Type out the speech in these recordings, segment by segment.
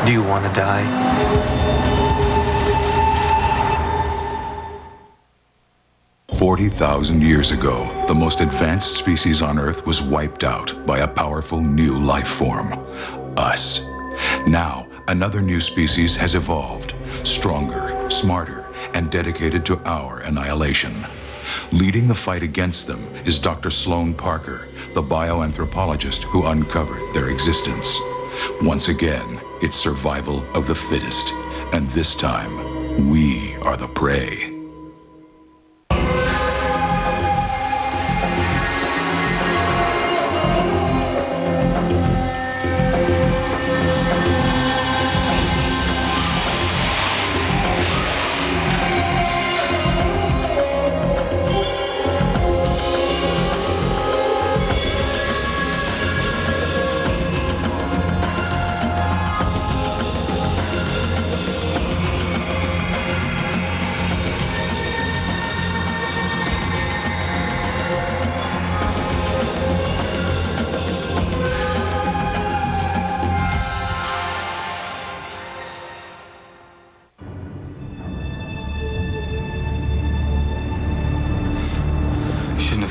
Do you want to die? $40,000 ago, the most advanced species on Earth was wiped out by a powerful new life form, us. Now, another new species has evolved, stronger, smarter, and dedicated to our annihilation. Leading the fight against them is Dr. Sloan Parker, the bioanthropologist who uncovered their existence. Once again, it's survival of the fittest, and this time, we are the prey.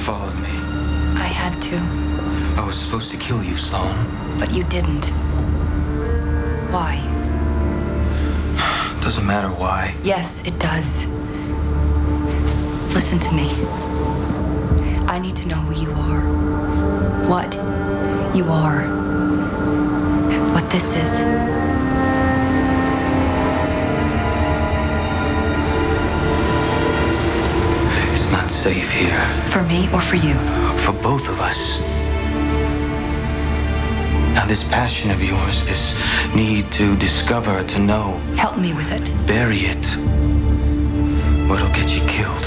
Followed me. I had to. I was supposed to kill you, Sloan. But you didn't. Why? Doesn't matter why. Yes, it does. Listen to me. I need to know who you are. What you are. What this is. It's not safe here. For me or for you? For both of us. Now, this passion of yours, this need to discover, to know. Help me with it. Bury it, or it'll get you killed.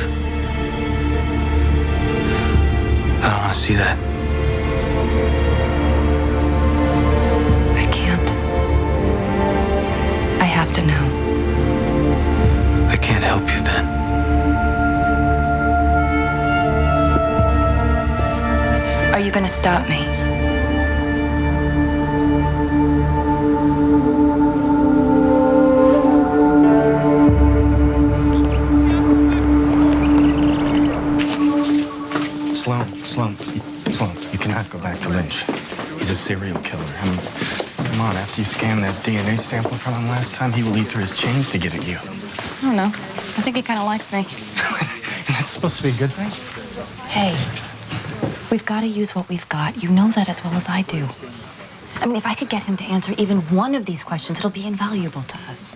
I don't want to see that. I can't. I have to know. I can't help you then. Are you going to stop me? Sloan, you cannot go back to Lynch. He's a serial killer. And come on, after you scanned that DNA sample from him last time, he will eat through his chains to get at you. I don't know. I think he kind of likes me. That's supposed to be a good thing? Hey, we've got to use what we've got. You know that as well as I do. I mean, if I could get him to answer even one of these questions, it'll be invaluable to us.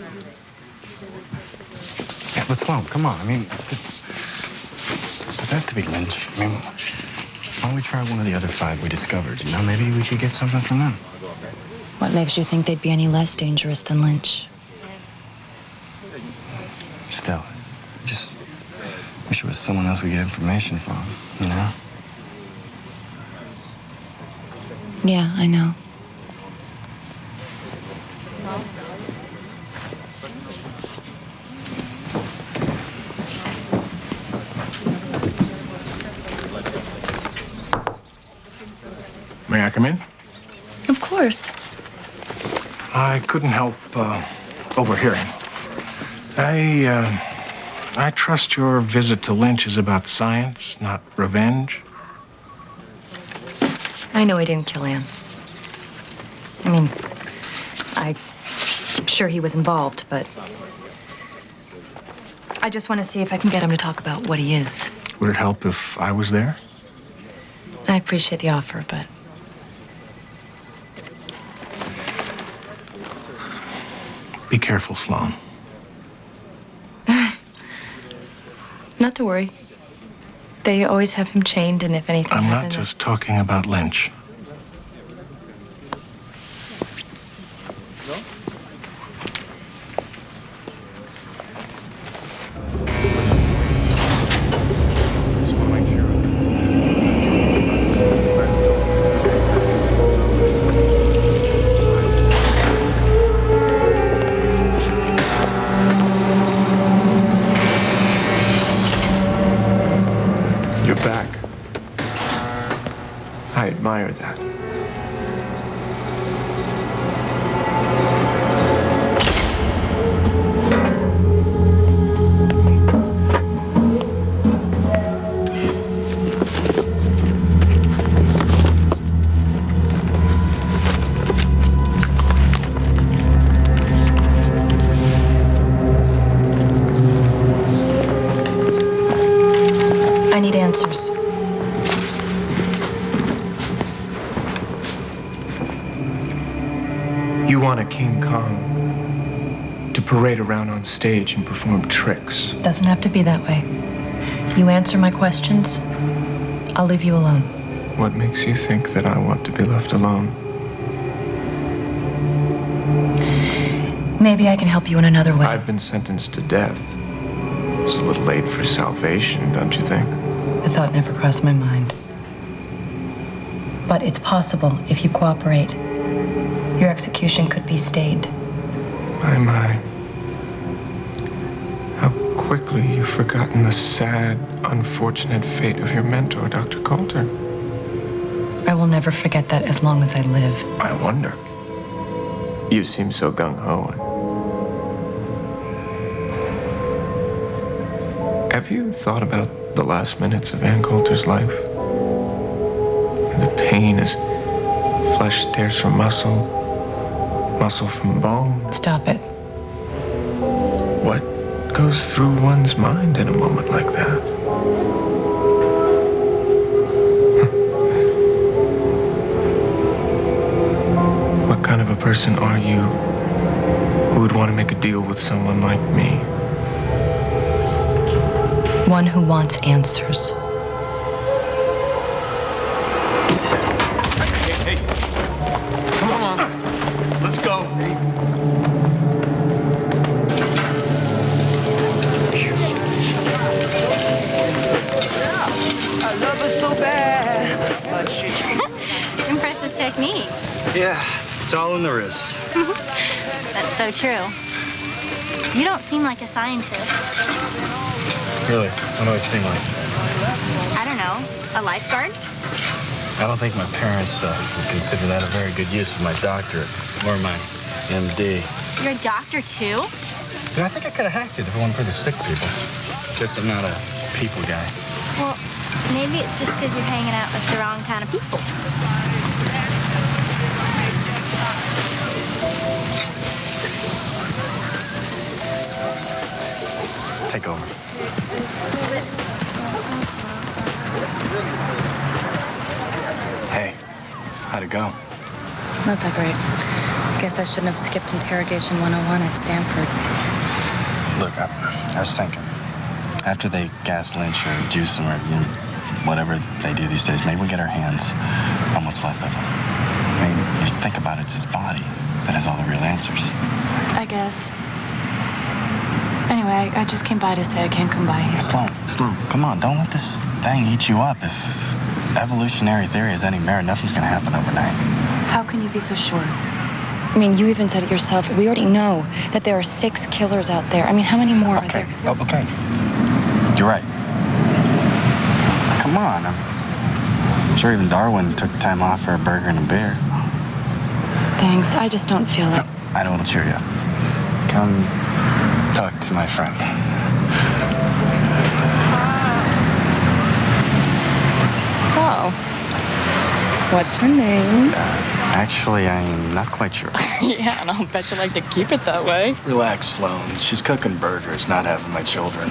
Yeah, but Sloan, come on. I mean, does it have to be Lynch? I mean, why don't we try one of the other 5 we discovered? You know, maybe we could get something from them. What makes you think they'd be any less dangerous than Lynch? Still, I just wish it was someone else we get information from, you know? Yeah, I know. May I come in? Of course. I couldn't help overhearing. I trust your visit to Lynch is about science, not revenge. I know he didn't kill Anne. I mean, I'm sure he was involved, but I just want to see if I can get him to talk about what he is. Would it help if I was there? I appreciate the offer, but Be careful, Sloan. not to worry. They always have him chained, and if anything I'm not happens... just talking about Lynch. I admire that. answers. You want a King Kong to parade around on stage and perform tricks. Doesn't have to be that way. You answer my questions, I'll leave you alone. What makes you think that I want to be left alone? Maybe I can help you in another way. I've been sentenced to death. It's a little late for salvation, don't you think? The thought never crossed my mind. But it's possible if you cooperate. Your execution could be stayed. My. How quickly you've forgotten the sad, unfortunate fate of your mentor, Dr. Coulter. I will never forget that as long as I live. I wonder. You seem so gung-ho. Have you thought about the last minutes of Ann Coulter's life? The pain as flesh tears from muscle, muscle from bone. Stop it. What goes through one's mind in a moment like that? What kind of a person are you who would want to make a deal with someone like me? One who wants answers. Hey, come on, let's go. I love her so bad, but she... Impressive technique. Yeah, it's all in the wrist. That's so true. You don't seem like a scientist. Really? What do I seem like? I don't know, a lifeguard? I don't think my parents would consider that a very good use of my doctorate or my MD. You're a doctor too? And I think I could have hacked it if it wasn't for the sick people. Guess I'm not a people guy. Well, maybe it's just because you're hanging out with the wrong kind of people. Take over. Hey, how'd it go? Not that great. Guess I shouldn't have skipped interrogation 101 at Stanford. Look, I was thinking, after they gas Lynch or juice him or whatever they do these days, maybe we get our hands on what's left of him. I mean, you think about it, it's his body that has all the real answers. I guess. Anyway, I just came by to say I can't come by here. Sloan, come on, don't let this thing eat you up. If evolutionary theory has any merit, nothing's gonna happen overnight. How can you be so sure? I mean, you even said it yourself. We already know that there are 6 killers out there. I mean, how many more are there? Oh, okay. You're right. Come on. I'm sure even Darwin took time off for a burger and a beer. Thanks. I just don't feel it. I know it'll cheer you up. Come talk to my friend. So, what's her name? Actually, I'm not quite sure. Yeah, and I'll bet you like to keep it that way. Relax, Sloan. She's cooking burgers, not having my children.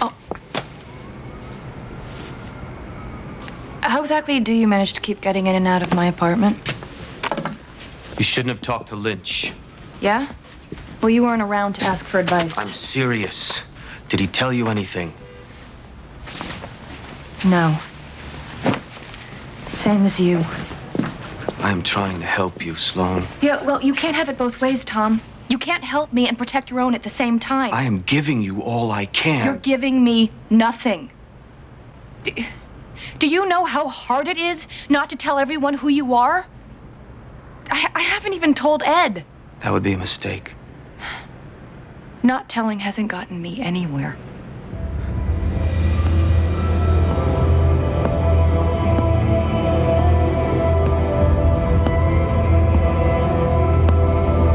Oh. How exactly do you manage to keep getting in and out of my apartment? You shouldn't have talked to Lynch. Yeah? Well, you weren't around to ask for advice. I'm serious. Did he tell you anything? No. Same as you. I'm trying to help you, Sloan. Yeah, well, you can't have it both ways, Tom. You can't help me and protect your own at the same time. I am giving you all I can. You're giving me nothing. Do you know how hard it is not to tell everyone who you are? I haven't even told Ed. That would be a mistake. Not telling hasn't gotten me anywhere.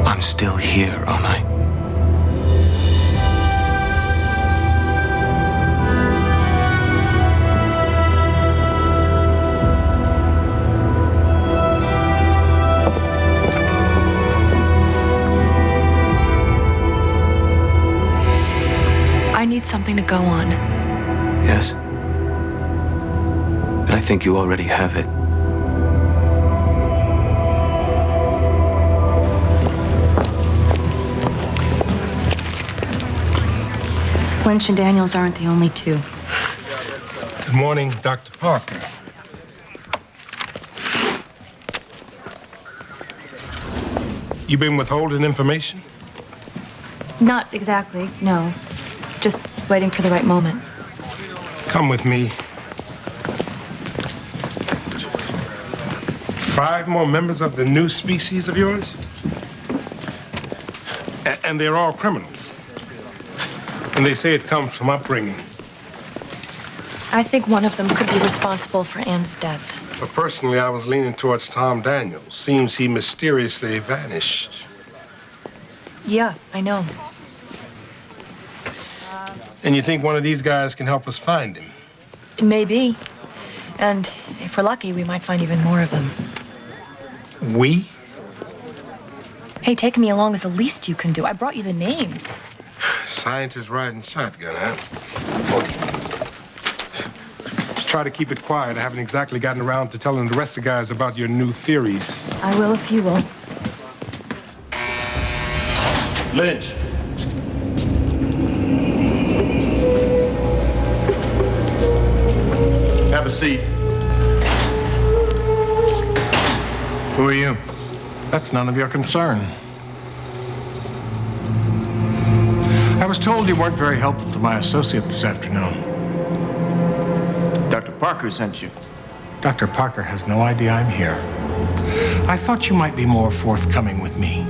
I'm still here, aren't I? need something to go on. Yes. And I think you already have it. Lynch and Daniels aren't the only two. Good morning, Dr. Parker. You been withholding information? Not exactly, no. Just waiting for the right moment. Come with me. 5 more members of the new species of yours? And they're all criminals. And they say it comes from upbringing. I think one of them could be responsible for Anne's death. But personally, I was leaning towards Tom Daniels. Seems he mysteriously vanished. Yeah, I know. And you think one of these guys can help us find him? Maybe. And if we're lucky, we might find even more of them. We? Hey, taking me along is the least you can do. I brought you the names. Scientist riding shotgun, huh? Try to keep it quiet. I haven't exactly gotten around to telling the rest of the guys about your new theories. I will if you will. Lynch. Have a seat. Who are you? That's none of your concern. I was told you weren't very helpful to my associate this afternoon. Dr. Parker sent you. Dr. Parker has no idea I'm here. I thought you might be more forthcoming with me.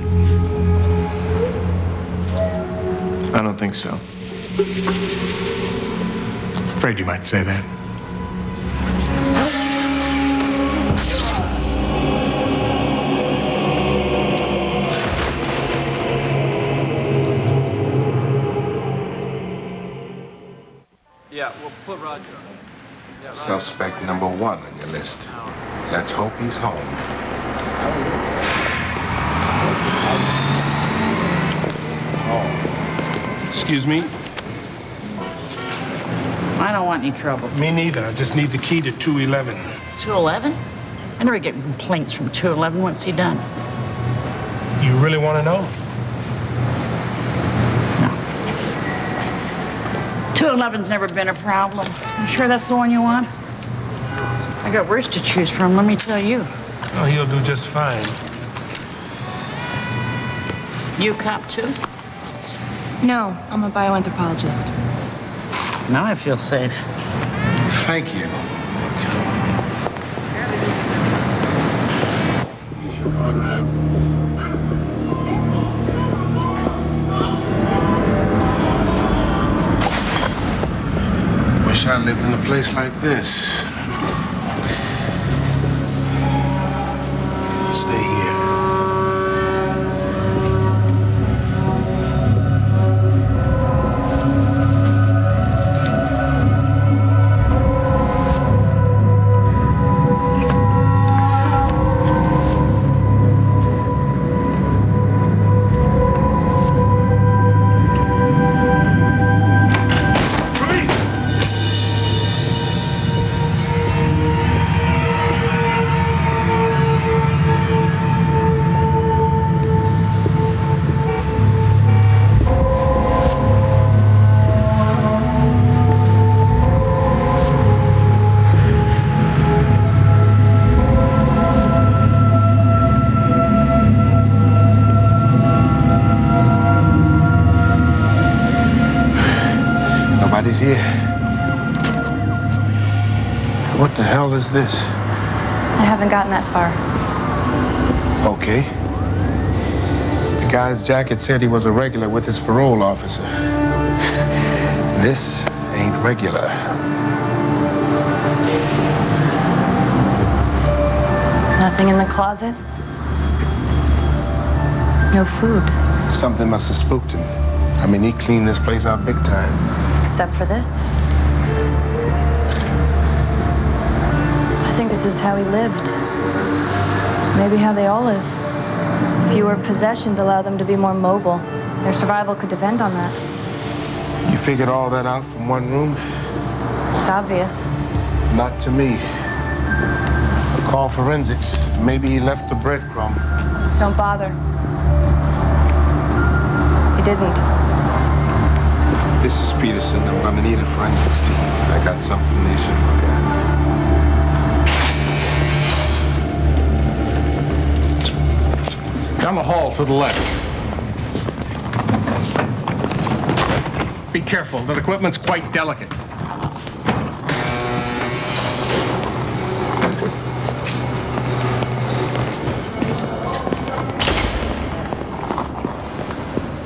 I don't think so. Afraid you might say that. Yeah, we'll put Roger on. Suspect number 1 on your list. Let's hope he's home. Excuse me? I don't want any trouble. Me neither. I just need the key to 211. 211? I never get complaints from 211. What's he done? You really want to know? No. 211's never been a problem. You sure that's the one you want? I got worse to choose from, let me tell you. Oh, he'll do just fine. You cop too? No, I'm a bioanthropologist. Now I feel safe. Thank you. Wish I lived in a place like this. Stay here. Nobody's here. What the hell is this? I haven't gotten that far. Okay. The guy's jacket said he was a regular with his parole officer. This ain't regular. Nothing in the closet? No food. Something must have spooked him. I mean, he cleaned this place out big time. Except for this. I think this is how he lived. Maybe how they all live. Fewer possessions allow them to be more mobile. Their survival could depend on that. You figured all that out from one room? It's obvious. Not to me. Call forensics. Maybe he left a breadcrumb. Don't bother. He didn't. This is Peterson. I'm gonna need a forensics team. I got something they should look at. Down the hall to the left. Be careful. That equipment's quite delicate.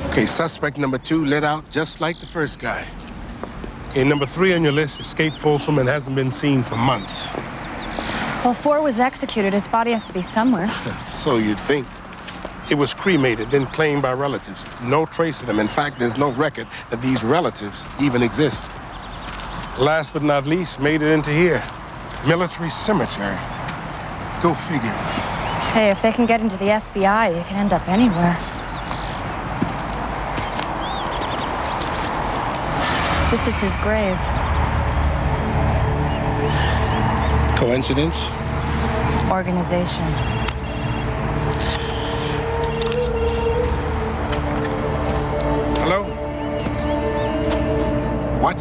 Okay, suspect number 2 lit out just like the first guy. Okay, number 3 on your list escaped Folsom and hasn't been seen for months. Well, 4 was executed. His body has to be somewhere. So you'd think. It was cremated, then claimed by relatives. No trace of them. In fact, there's no record that these relatives even exist. Last but not least, made it into here. Military cemetery. Go figure. Hey, if they can get into the FBI, you can end up anywhere. This is his grave. Coincidence? Organization. Hello? What?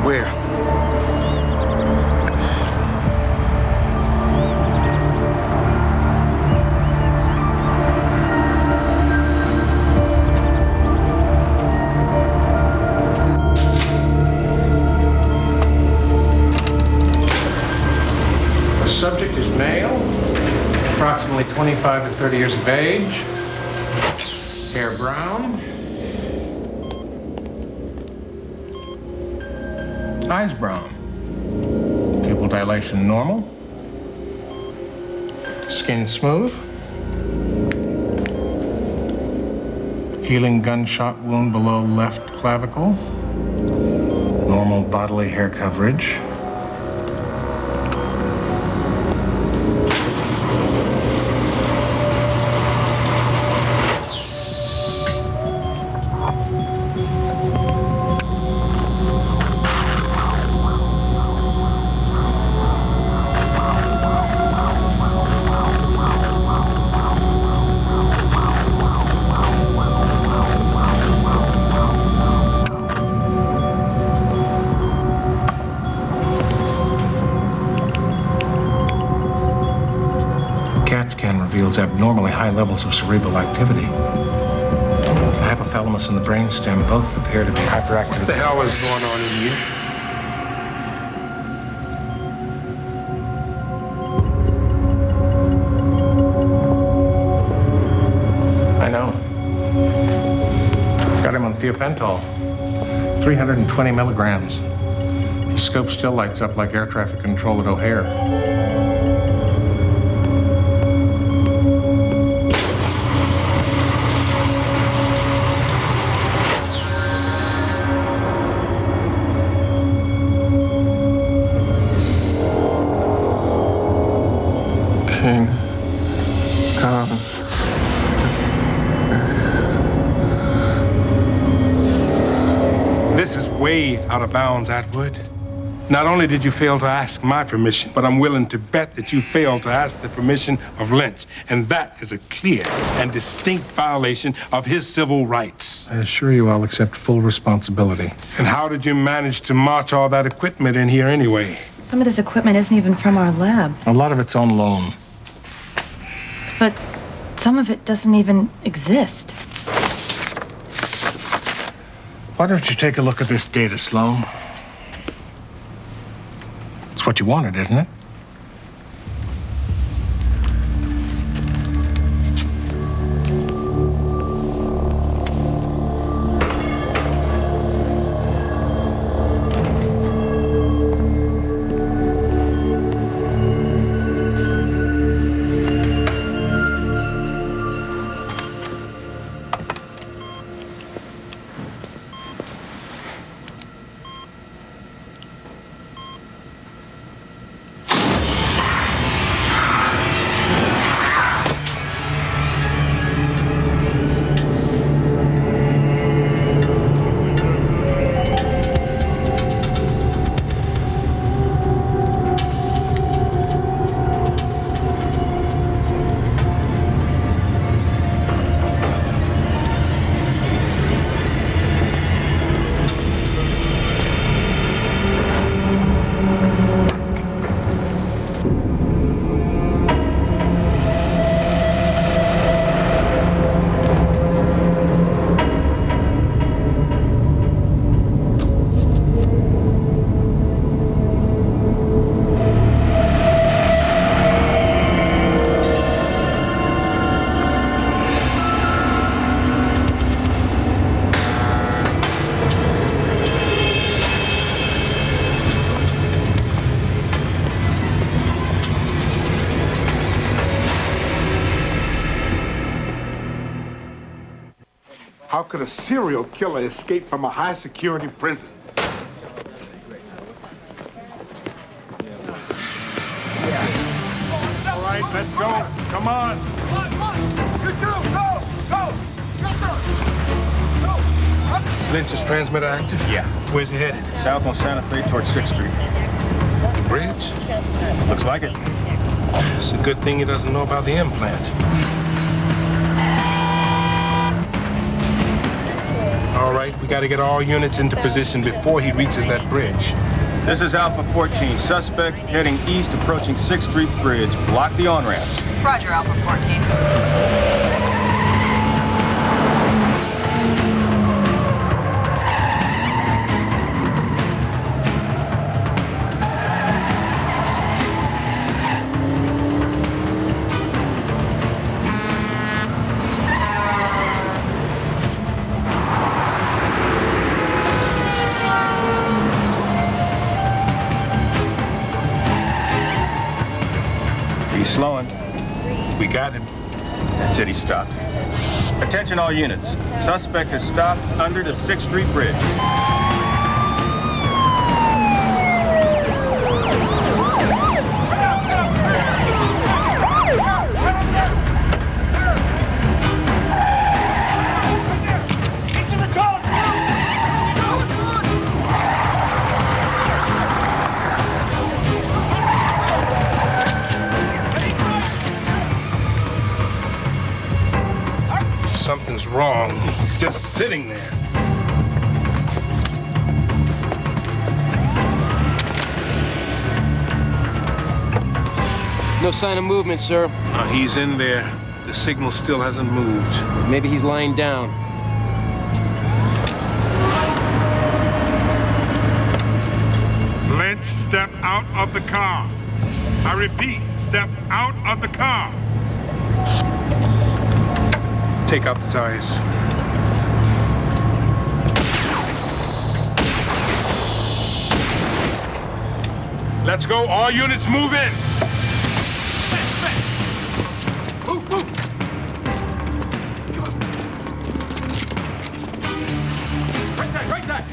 Where? The subject is male, approximately 25 to 30 years of age, hair brown, eyes brown, pupil dilation normal, skin smooth, healing gunshot wound below left clavicle, normal bodily hair coverage. CAT scan reveals abnormally high levels of cerebral activity. The hypothalamus and the brainstem both appear to be hyperactive. What the hell is going on in here? I know. Got him on thiopental, 320 milligrams. The scope still lights up like air traffic control at O'Hare. King, come. This is way out of bounds, Atwood. Not only did you fail to ask my permission, but I'm willing to bet that you failed to ask the permission of Lynch. And that is a clear and distinct violation of his civil rights. I assure you I'll accept full responsibility. And how did you manage to march all that equipment in here anyway? Some of this equipment isn't even from our lab. A lot of it's on loan. But some of it doesn't even exist. Why don't you take a look at this data, Sloan? It's what you wanted, isn't it? How could a serial killer escape from a high-security prison? All right, let's go. Come on. You two, go! Go! Yes, sir! Go! Is Lynch's transmitter active? Yeah. Where's he headed? South on Santa Fe towards 6th Street. The bridge? Looks like it. It's a good thing he doesn't know about the implant. All right, we got to get all units into position before he reaches that bridge. This is Alpha 14. Suspect heading east, approaching 6th Street Bridge. Block the on-ramp. Roger, Alpha 14. He's slowing. We got him. That's it, he stopped. Attention all units. Suspect has stopped under the 6th Street Bridge. Something's wrong. He's just sitting there. No sign of movement, sir. He's in there. The signal still hasn't moved. Maybe he's lying down. Lynch, step out of the car. I repeat, step out of the car. Take out the tires. Let's go. All units move in. Move, move. Right side, right side.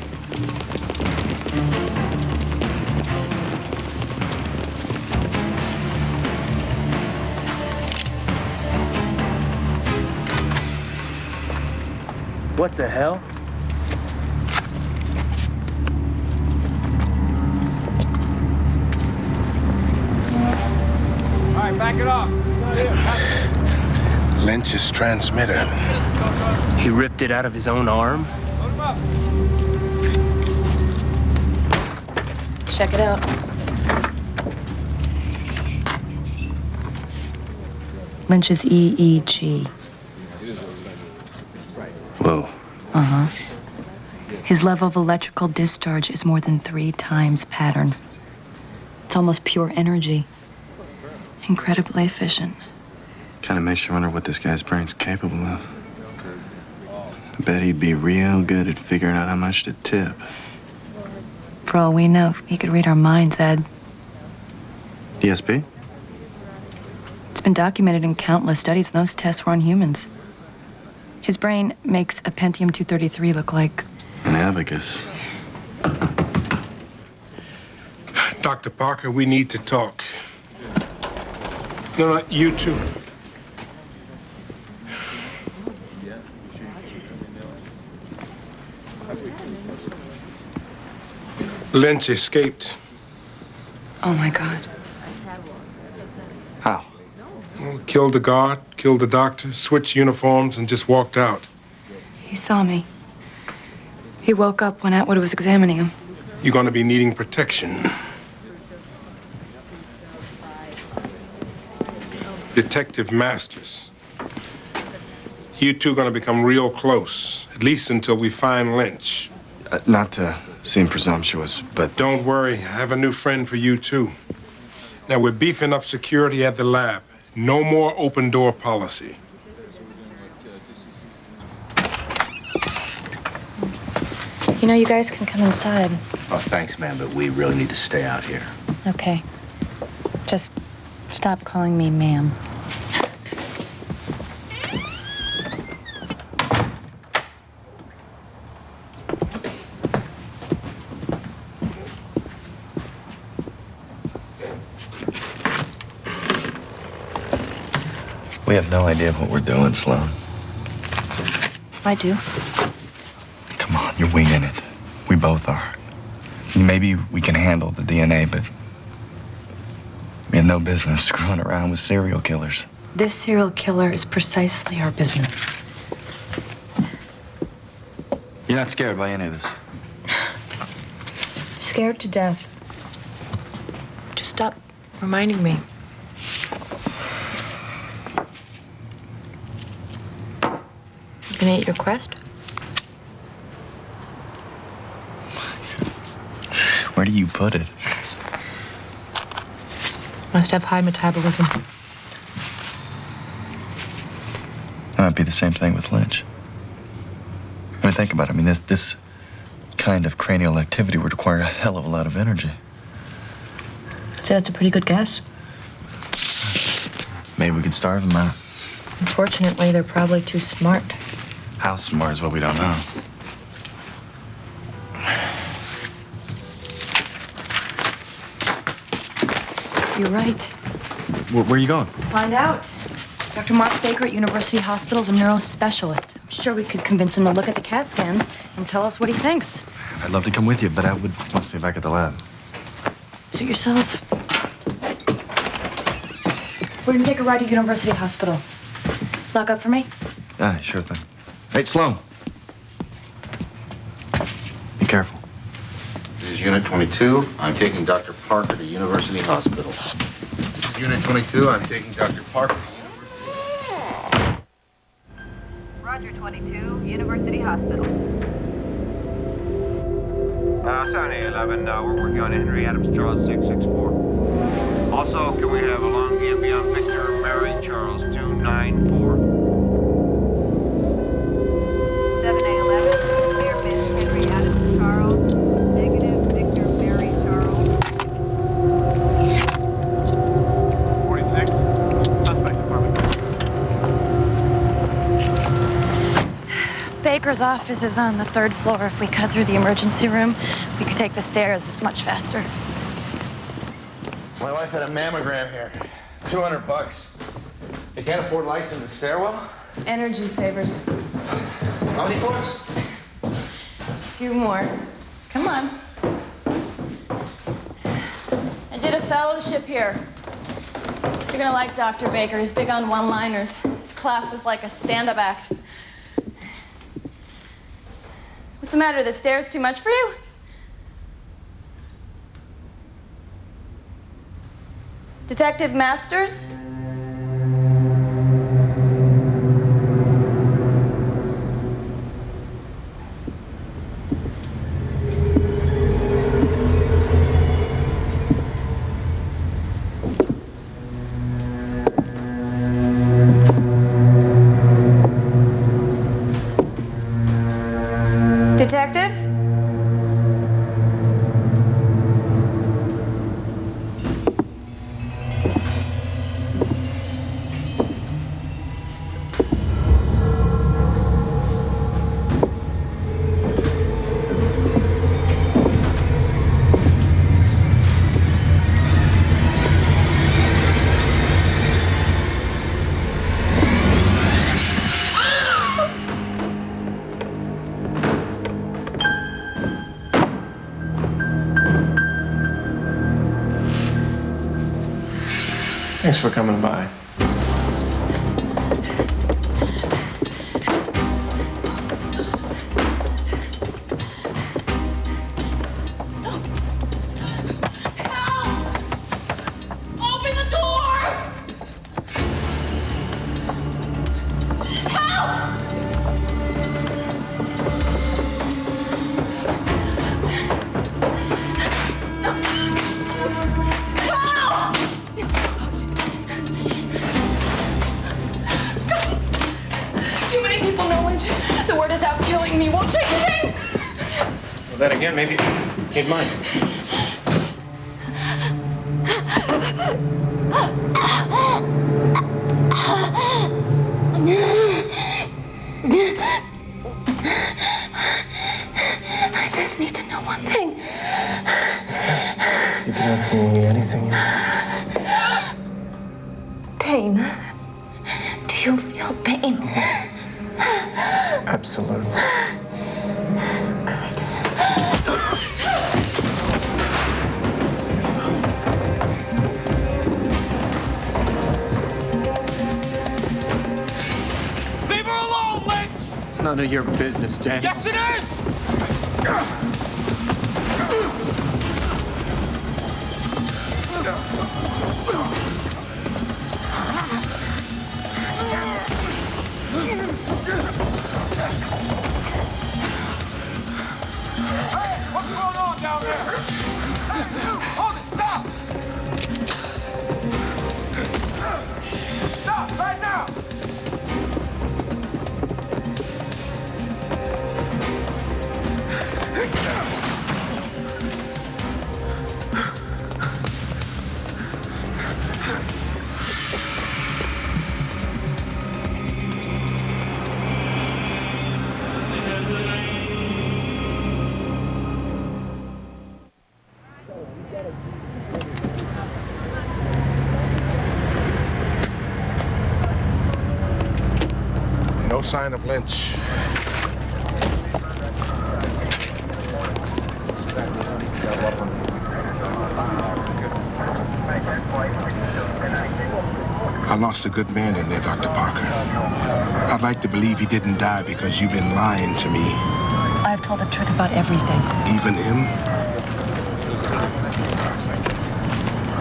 What the hell? All right, back it off. Lynch's transmitter. He ripped it out of his own arm? Load him up. Check it out. Lynch's EEG. Whoa. Uh-huh. His level of electrical discharge is more than 3 times pattern. It's almost pure energy. Incredibly efficient. Kind of makes you wonder what this guy's brain's capable of. I bet he'd be real good at figuring out how much to tip. For all we know, he could read our minds, Ed. DSP? It's been documented in countless studies, and those tests were on humans. His brain makes a Pentium 233 look like An abacus. Dr. Parker, we need to talk. No, you too. Lynch escaped. Oh, my God. How? Well, killed the guard, killed the doctor, switched uniforms, and just walked out. He saw me. He woke up when Atwood was examining him. You're going to be needing protection. Detective Masters. You two are going to become real close, at least until we find Lynch. Not to seem presumptuous, but... Don't worry, I have a new friend for you, too. Now, we're beefing up security at the lab. No more open door policy. You know, you guys can come inside. Oh, thanks, man, but we really need to stay out here. Okay. Just stop calling me ma'am. We have no idea what we're doing, Sloan. I do. Come on, you're winging it. We both are. Maybe we can handle the DNA, but we have no business screwing around with serial killers. This serial killer is precisely our business. You're not scared by any of this? Scared to death. Just stop reminding me. You gonna eat your Quest? Where do you put it? Must have high metabolism. That might be the same thing with Lynch. I mean, think about it. I mean, this kind of cranial activity would require a hell of a lot of energy. So that's a pretty good guess. Maybe we could starve them out. Unfortunately, they're probably too smart. How smart is what we don't know. You're right. Where are you going? Find out. Dr. Mark Baker at University Hospital is a neurospecialist. I'm sure we could convince him to look at the CAT scans and tell us what he thinks. I'd love to come with you, but I would want to be back at the lab. Suit yourself. We're gonna take a ride to University Hospital. Lock up for me? Yeah, sure thing. Hey, Sloan. Be careful. This is Unit 22. I'm taking Dr. Parker to University Hospital. This is Unit 22. I'm taking Dr. Parker to Roger, 22, University Hospital. 7811, we're working on Henry Adams Charles 664. Also, can we have a long beyond Victor Mary Charles 294? 7811, clear Miss Henry Adams Charles. Negative, Victor Mary Charles. 46, suspect department. Baker's office is on the 3rd floor. If we cut through the emergency room, we could take the stairs. It's much faster. My wife had a mammogram here. $200. You can't afford lights in the stairwell? Energy savers. How many floors? 2 more. Come on. I did a fellowship here. You're gonna like Dr. Baker. He's big on one-liners. His class was like a stand-up act. What's the matter? The stairs too much for you? Detective Masters? Detective? Thanks for coming by. Open the door! Help! Help! Too many people know Lynch. The word is out killing me. Won't change a thing. Well, then again, maybe he'd mind. I just need to know one thing. You can ask me anything you want. Pain. you feel pain? Absolutely. Leave her alone, Lynch! It's none of your business, Daniels. Yes, it is! Hey, what's going on down there? Hey, you, hold it, stop! Stop, right now! No sign of Lynch. I lost a good man in there, Dr. Parker. I'd like to believe he didn't die because you've been lying to me. I've told the truth about everything. Even him?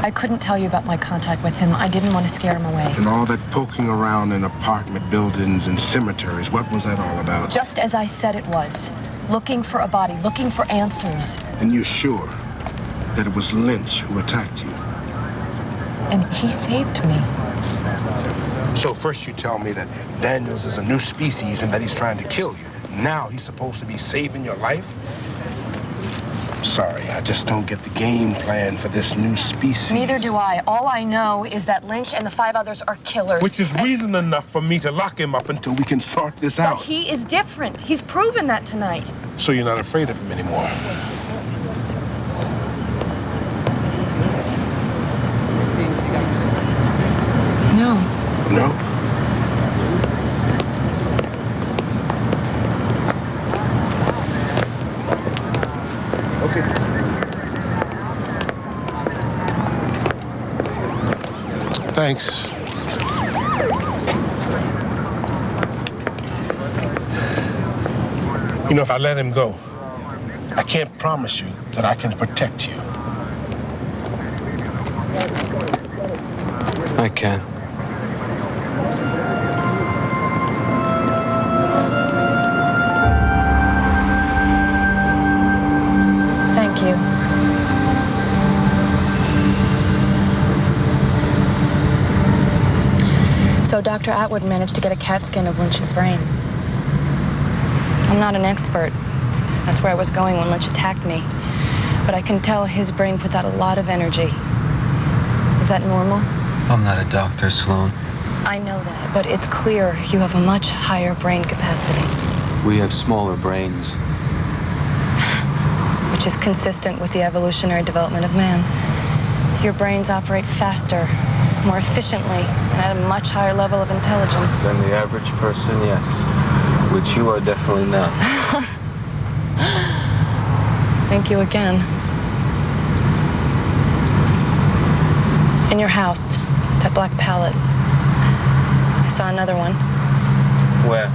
I couldn't tell you about my contact with him. I didn't want to scare him away. And all that poking around in apartment buildings and cemeteries, what was that all about? Just as I said it was. Looking for a body, looking for answers. And you're sure that it was Lynch who attacked you? And he saved me. So first you tell me that Daniels is a new species and that he's trying to kill you. Now he's supposed to be saving your life? Sorry, I just don't get the game plan for this new species. Neither do I. All I know is that Lynch and the 5 others are killers. Which is reason enough for me to lock him up until we can sort this out. But he is different. He's proven that tonight. So you're not afraid of him anymore? No. No? Thanks. You know, if I let him go, I can't promise you that I can protect you. I can. Thank you. So Dr. Atwood managed to get a CAT scan of Lynch's brain. I'm not an expert. That's where I was going when Lynch attacked me. But I can tell his brain puts out a lot of energy. Is that normal? I'm not a doctor, Sloan. I know that, but it's clear you have a much higher brain capacity. We have smaller brains. Which is consistent with the evolutionary development of man. Your brains operate faster, more efficiently, and at a much higher level of intelligence. Than the average person, yes. Which you are definitely not. Thank you again. In your house, that black pallet. I saw another one. Where?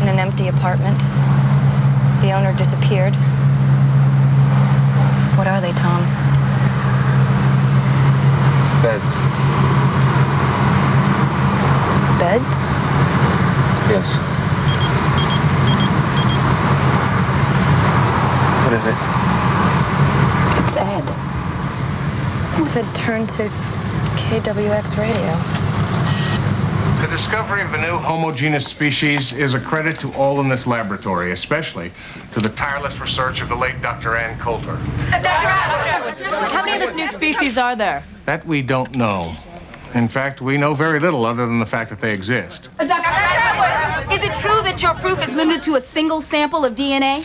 In an empty apartment. The owner disappeared. What are they, Tom? Beds. Beds? Yes. What is it? It's Ed. It said turn to KWX radio. The discovery of a new homogeneous species is a credit to all in this laboratory, especially to the tireless research of the late Dr. Ann Coulter. How many of this new species are there? That we don't know. In fact, we know very little other than the fact that they exist. Dr. Atwood, is it true that your proof is limited to a single sample of DNA?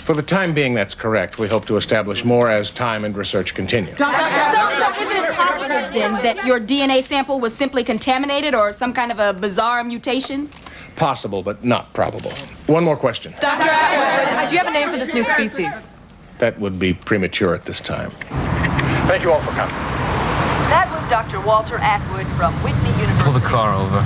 For the time being, that's correct. We hope to establish more as time and research continue. So isn't it possible then that your DNA sample was simply contaminated or some kind of a bizarre mutation? Possible, but not probable. One more question. Dr. Atwood, do you have a name for this new species? That would be premature at this time. Thank you all for coming. That was Dr. Walter Atwood from Whitney University. Pull the car over.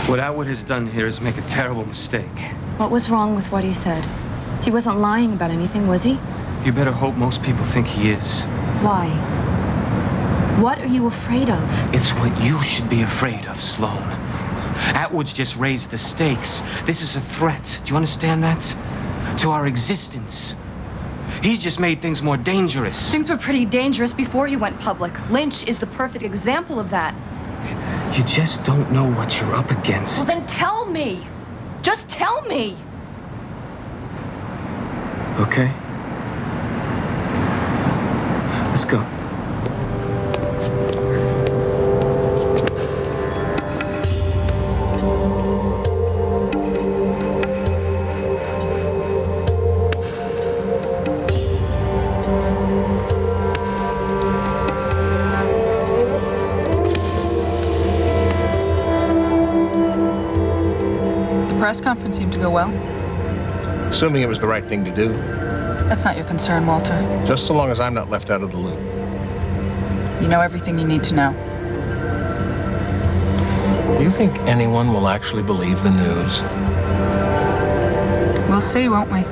What Atwood has done here is make a terrible mistake. What was wrong with what he said? He wasn't lying about anything, was he? You better hope most people think he is. Why? What are you afraid of? It's what you should be afraid of, Sloan. Atwood's just raised the stakes. This is a threat. Do you understand that? To our existence. He's just made things more dangerous. Things were pretty dangerous before he went public. Lynch is the perfect example of that. You just don't know what you're up against. Well, then tell me. Just tell me. Okay. Let's go. Press conference seemed to go well. Assuming it was the right thing to do. That's not your concern, Walter. Just so long as I'm not left out of the loop. You know everything you need to know. Do you think anyone will actually believe the news? We'll see, won't we?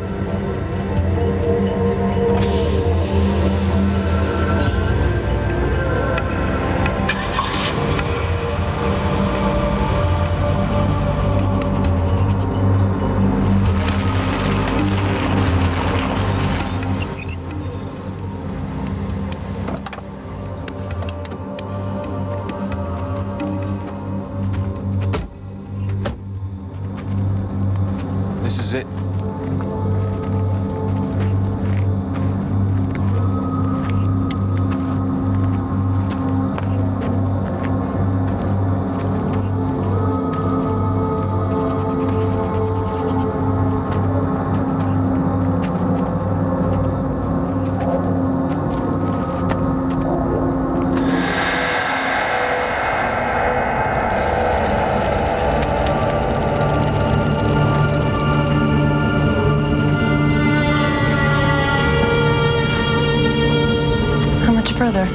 This is it. Further.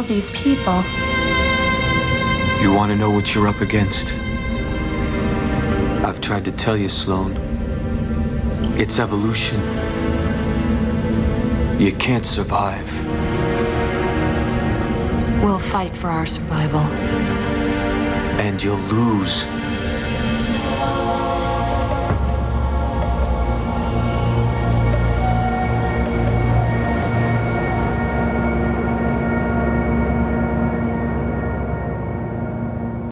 These people. You want to know what you're up against? I've tried to tell you, Sloan. It's evolution. You can't survive. We'll fight for our survival. And you'll lose.